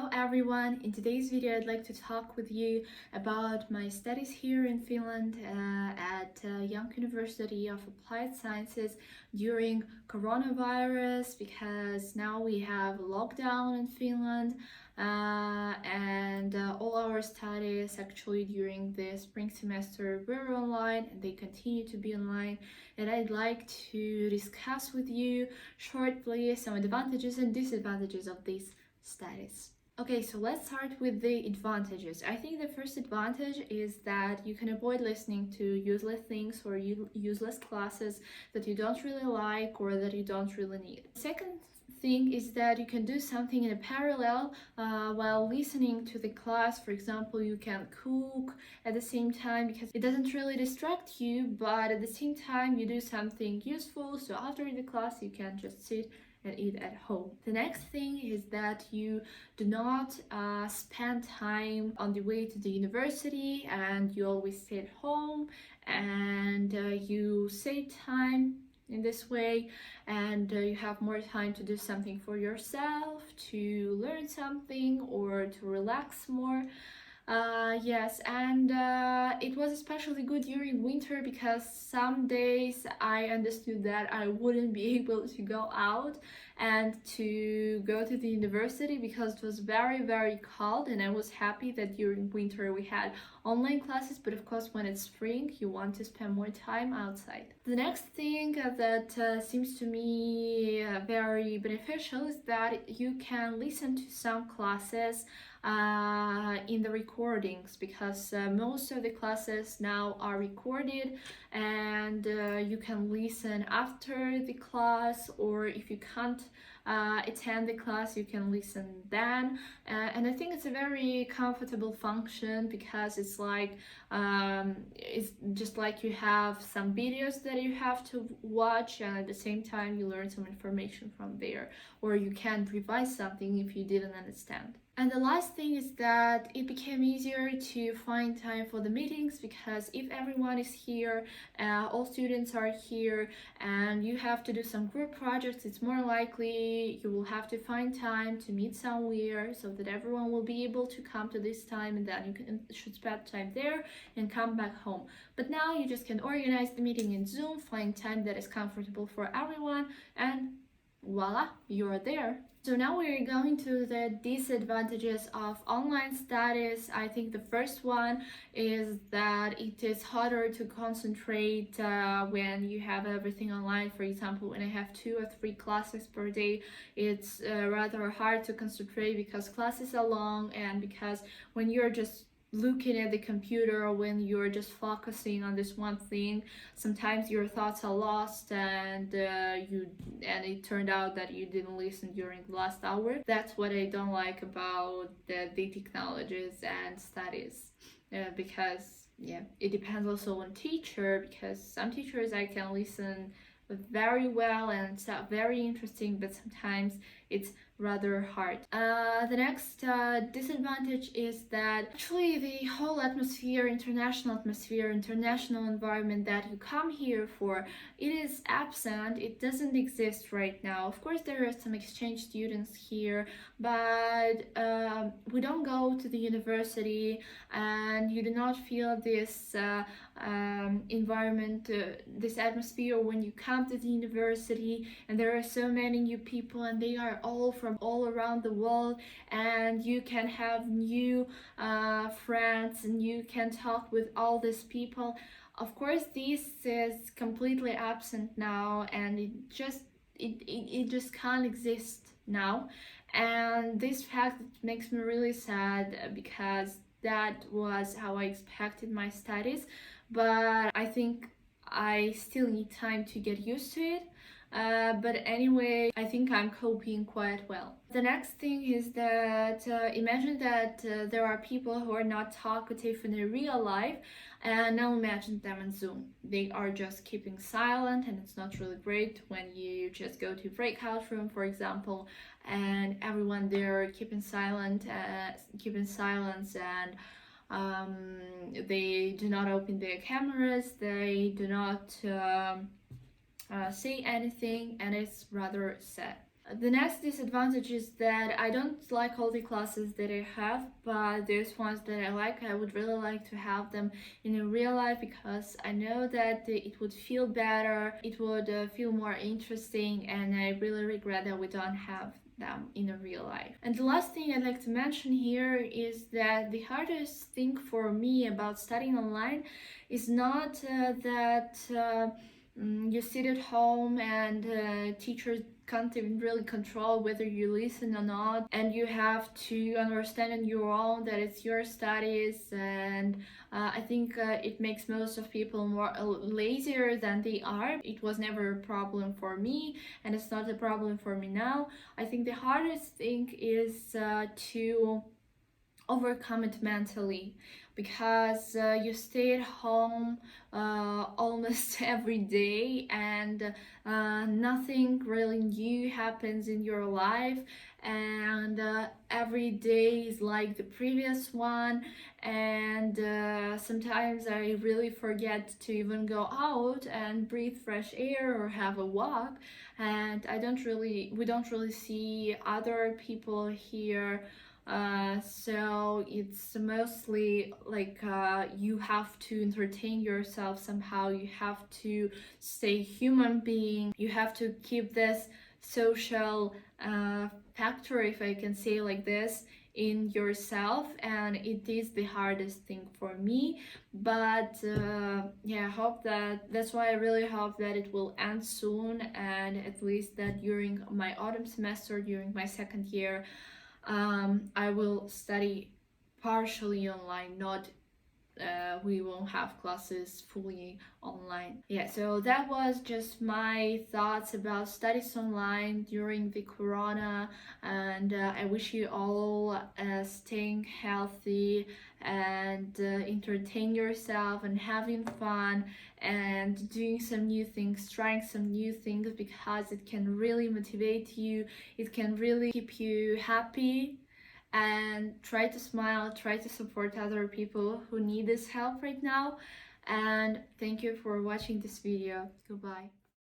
Hello everyone, in today's video I'd like to talk with you about my studies here in Finland at Young University of Applied Sciences during coronavirus, because now we have lockdown in Finland and all our studies actually during the spring semester were online and they continue to be online, and I'd like to discuss with you shortly some advantages and disadvantages of these studies. Okay, so let's start with the advantages. I think the first advantage is that you can avoid listening to useless things or useless classes that you don't really like or that you don't really need. Second thing is that you can do something in a parallel while listening to the class. For example, you can cook at the same time because it doesn't really distract you, but at the same time you do something useful, so after the class you can just sit and eat at home. The next thing is that you do not spend time on the way to the university and you always stay at home, and you save time in this way, and you have more time to do something for yourself, to learn something or to relax more. Yes, and it was especially good during winter because some days I understood that I wouldn't be able to go out and to go to the university because it was very cold, and I was happy that during winter we had online classes, but of course when it's spring you want to spend more time outside. The next thing that seems to me very beneficial is that you can listen to some classes in the recordings, because most of the classes now are recorded, and you can listen after the class, or if you can't attend the class you can listen then, and I think it's a very comfortable function because it's just like you have some videos that you have to watch, and at the same time you learn some information from there, or you can revise something if you didn't understand. And the last thing is that it became easier to find time for the meetings, because if everyone is here, all students are here, and you have to do some group projects, it's more likely you will have to find time to meet somewhere so that everyone will be able to come to this time, and then you should spend time there and come back home. But now you just can organize the meeting in Zoom, find time that is comfortable for everyone, and voila, you're there. So now we're going to the disadvantages of online studies. I think the first one is that it is harder to concentrate when you have everything online. For example, when I have 2 or 3 classes per day, it's rather hard to concentrate because classes are long, and because when you're just looking at the computer, or when you're just focusing on this one thing, sometimes your thoughts are lost, and it turned out that you didn't listen during the last hour. That's what I don't like about the technologies and studies, because it depends also on teacher, because some teachers I can listen very well and it's very interesting, but sometimes it's rather hard. The next disadvantage is that actually the whole atmosphere, international environment that you come here for, it is absent. It doesn't exist right now. Of course there are some exchange students here, but we don't go to the university, and you do not feel this environment, this atmosphere when you come to the university, and there are so many new people and they are all from all around the world, and you can have new friends and you can talk with all these people. Of course this is completely absent now, and it just can't exist now, and this fact makes me really sad because that was how I expected my studies, but I think I still need time to get used to it. But anyway, I think I'm coping quite well. The next thing is that imagine that there are people who are not talkative in their real life, and now imagine them in Zoom. They are just keeping silent, and it's not really great when you just go to breakout room, for example, and everyone there keeping silence, and they do not open their cameras, they do not say anything, and it's rather sad. The next disadvantage is that I don't like all the classes that I have, but there's ones that I like. I would really like to have them in a real life because I know that it would feel better, it would feel more interesting, and I really regret that we don't have them in a real life. And the last thing I'd like to mention here is that the hardest thing for me about studying online is not you sit at home and teachers can't even really control whether you listen or not, and you have to understand on your own that it's your studies. And I think it makes most of people more lazier than they are. It was never a problem for me, and it's not a problem for me now. I think the hardest thing is to overcome it mentally, because you stay at home almost every day, and nothing really new happens in your life, and every day is like the previous one. And sometimes I really forget to even go out and breathe fresh air or have a walk, and we don't really see other people here. So it's mostly like you have to entertain yourself somehow, you have to stay human being, you have to keep this social factor, if I can say like this, in yourself, and it is the hardest thing for me. But yeah, I hope that's why I really hope that it will end soon, and at least that during my autumn semester, during my second year, I will study partially online, not we won't have classes fully online. Yeah, so that was just my thoughts about studies online during the corona, and I wish you all staying healthy and entertain yourself and having fun and doing some new things, trying some new things, because it can really motivate you, it can really keep you happy. And try to smile, try to support other people who need this help right now. And thank you for watching this video. Goodbye.